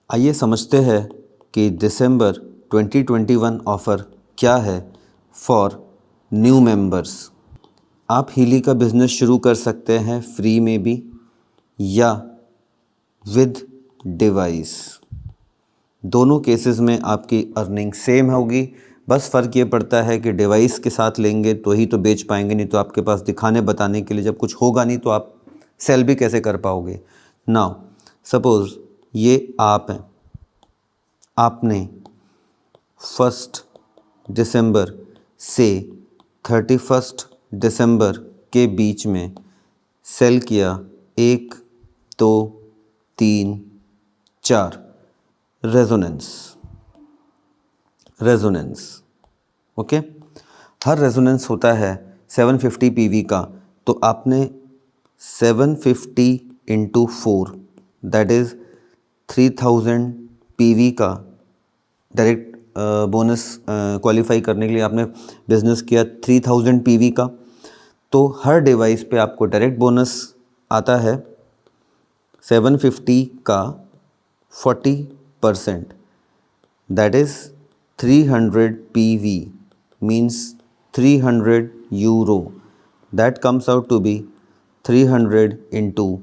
आइए समझते हैं कि दिसंबर 2021 ऑफ़र क्या है फॉर न्यू मेंबर्स। आप हीली का बिज़नेस शुरू कर सकते हैं फ्री में भी या विद डिवाइस। दोनों केसेस में आपकी अर्निंग सेम होगी, बस फ़र्क ये पड़ता है कि डिवाइस के साथ लेंगे तो ही तो बेच पाएंगे, नहीं तो आपके पास दिखाने बताने के लिए जब कुछ होगा नहीं तो आप सेल भी कैसे कर पाओगे। नाउ सपोज़ ये आप हैं, आपने 1 दिसंबर से 31 दिसंबर के बीच में सेल किया 1, 2, 3, 4 रेजोनेंस। ओके, हर रेजोनेंस होता है 750 पीवी का, तो आपने 750 इंटू 4 दैट इज़ 3000 पीवी का डायरेक्ट बोनस क्वालिफाई करने के लिए आपने बिज़नेस किया 3000 पीवी का, तो हर डिवाइस पे आपको डायरेक्ट बोनस आता है 750 का 40%, that is 300 PV means 300 euro. That comes out to be 300 into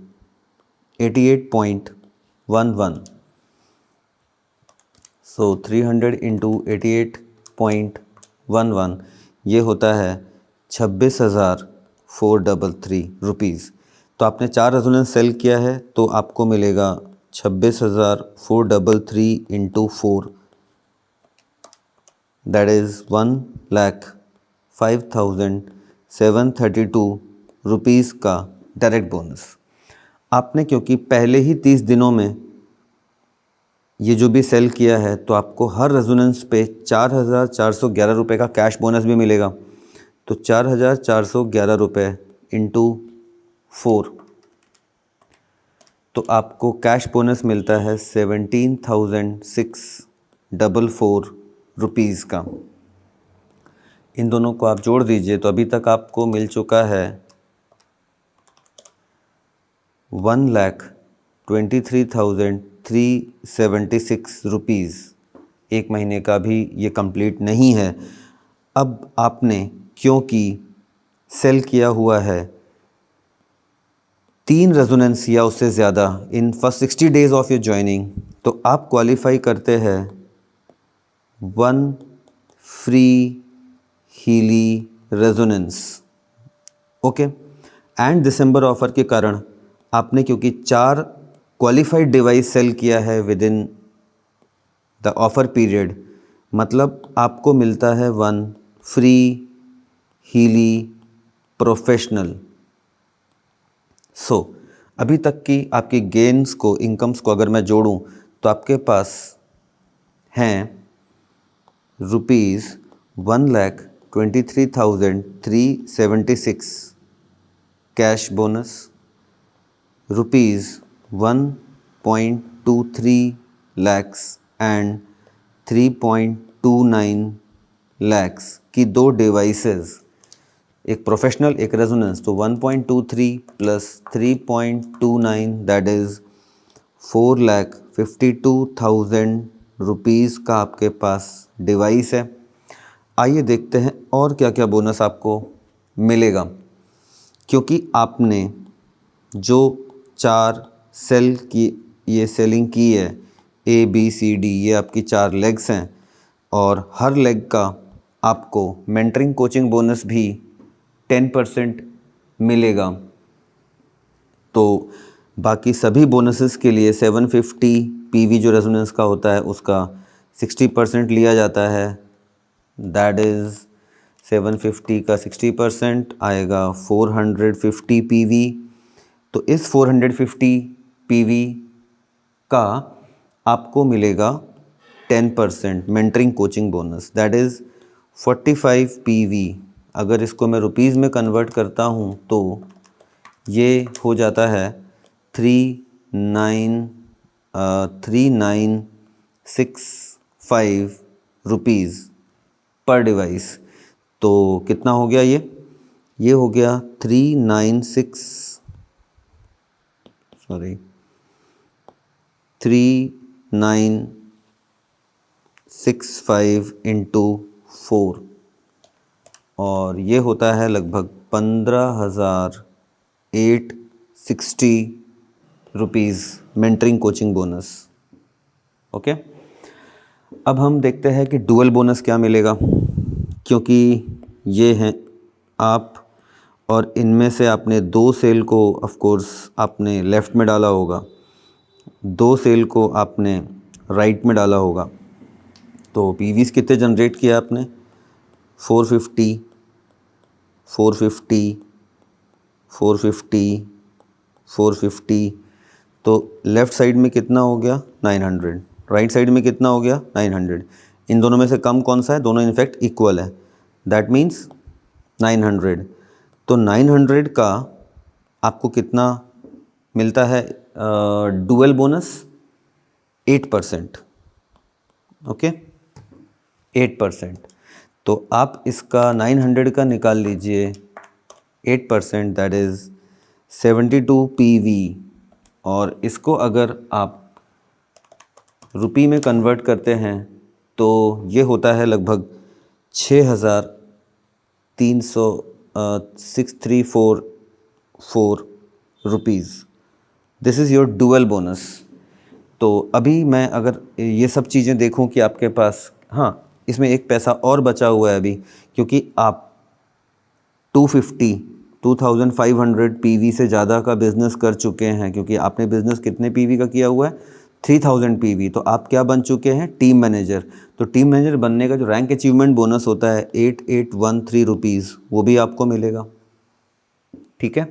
88.11। So 300 into 88.11 ये होता है 26,433 रुपीज़। तो आपने 4 रेजोनेंस सेल किया है तो आपको मिलेगा 26,433 इंटू 4 दैट इज़ 1,05,732 रुपीज़ का डायरेक्ट बोनस। आपने क्योंकि पहले ही 30 दिनों में ये जो भी सेल किया है तो आपको हर रेजोनेंस पे 4,411 रुपये का कैश बोनस भी मिलेगा। तो 4,411 रुपये इंटू 4 तो आपको कैश बोनस मिलता है 17,644 रुपीज़ का। इन दोनों को आप जोड़ दीजिए तो अभी तक आपको मिल चुका है 1,23,376 रुपीज़। एक महीने का भी ये कंप्लीट नहीं है। अब आपने क्योंकि सेल किया हुआ है 3 रेजोनेंस या उससे ज़्यादा in first 60 days of your joining, तो आप क्वालिफाई करते हैं 1 free Healy resonance. Okay, and December offer के कारण आपने क्योंकि 4 क्वालिफाइड डिवाइस सेल किया है with in the offer period, मतलब आपको मिलता है 1 फ्री हीली प्रोफेशनल। सो अभी तक की आपकी गेन्स को, इनकम्स को अगर मैं जोड़ूं तो आपके पास हैं rupees 1,23,376 cash bonus, rupees 1.23 lakhs and 3.29 lakhs की 2 डिवाइसेस, एक प्रोफेशनल एक रेजोनेंस, तो 1.23 प्लस 3.29 दैट इज़ 4,52,000 रुपीज़ का आपके पास डिवाइस है। आइए देखते हैं और क्या क्या बोनस आपको मिलेगा। क्योंकि आपने जो 4 सेल की ये सेलिंग की है, ABCD ये आपकी 4 लेग्स हैं और हर लेग का आपको मेंटरिंग कोचिंग बोनस भी 10% मिलेगा। तो बाकी सभी बोनसेस के लिए 750 पीवी जो रेजोनेंस का होता है उसका 60% लिया जाता है, दैट इज़ 750 का 60% आएगा 450 पीवी। तो इस 450 पीवी का आपको मिलेगा 10% mentoring coaching bonus, that is 45 PV. अगर इसको मैं रुपीज़ में कन्वर्ट करता हूँ तो ये हो जाता है 3965 रुपीज़ पर डिवाइस। तो कितना हो गया ये हो गया 3 965 इंटू 4 और ये होता है लगभग 15,860 rupees mentoring coaching bonus. Okay, अब हम देखते हैं कि डुअल बोनस क्या मिलेगा, क्योंकि ये हैं आप और इनमें से आपने 2 सेल को ऑफ कोर्स आपने लेफ़्ट में डाला होगा, 2 सेल को आपने राइट में डाला होगा। तो पीवीज़ कितने जनरेट किया आपने? 450, 450, 450, 450। तो लेफ़्ट साइड में कितना हो गया? 900। राइट साइड में कितना हो गया? 900। इन दोनों में से कम कौन सा है? दोनों इनफैक्ट इक्वल है, दैट मीन्स 900। तो 900 का आपको कितना मिलता है डुअल बोनस? 8%। ओके, 8%। तो आप इसका 900 का निकाल लीजिए 8%, दैट इज़ 72 PV। और इसको अगर आप रुपी में कन्वर्ट करते हैं तो ये होता है लगभग 6,300 rupees. This is your dual bonus. तो अभी मैं अगर ये सब चीज़ें देखूं कि आपके पास, हाँ, इसमें एक पैसा और बचा हुआ है अभी, क्योंकि आप 2500 PV से ज़्यादा का बिज़नेस कर चुके हैं, क्योंकि आपने बिज़नेस कितने PV का किया हुआ है? 3000 PV। तो आप क्या बन चुके हैं? Team manager. तो टीम मैनेजर बनने का जो रैंक अचीवमेंट बोनस होता है 8813 रुपीज़, वो भी आपको मिलेगा। ठीक है,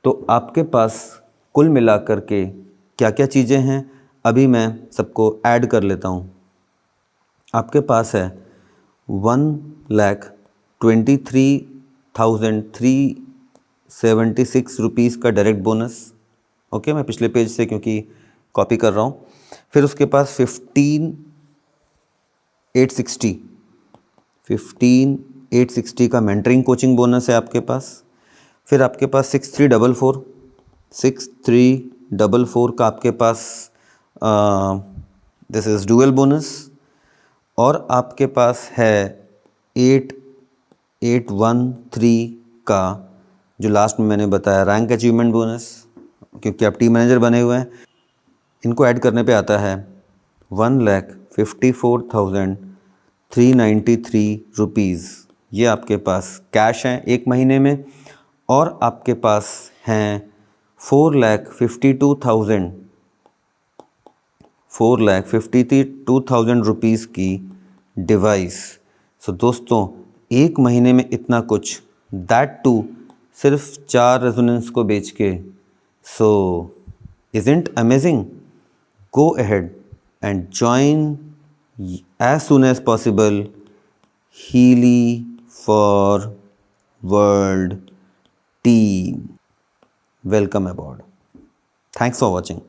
तो आपके पास कुल मिलाकर के क्या क्या चीज़ें हैं, अभी मैं सबको ऐड कर लेता हूँ। आपके पास है 1,23,376 रुपीज़ का डायरेक्ट बोनस। ओके, मैं पिछले पेज से क्योंकि कॉपी कर रहा हूँ। फिर उसके पास 15,860 का मेंटरिंग कोचिंग बोनस है आपके पास। फिर आपके पास 6,344 का आपके पास दिस इज़ डुअल बोनस। और आपके पास है 8813 का जो लास्ट में मैंने बताया रैंक अचीवमेंट बोनस, क्योंकि आप टीम मैनेजर बने हुए हैं। इनको ऐड करने पे आता है 1,54,393 रुपीज़। ये आपके पास कैश हैं एक महीने में। और आपके पास हैं 4,52,000 रुपीज़ की डिवाइस। सो दोस्तों, एक महीने में इतना कुछ, दैट टू सिर्फ 4 रेजोनेंस को बेच के। सो isn't amazing? Go ahead and join as soon as possible Healy for World team. Welcome aboard. Thanks for watching.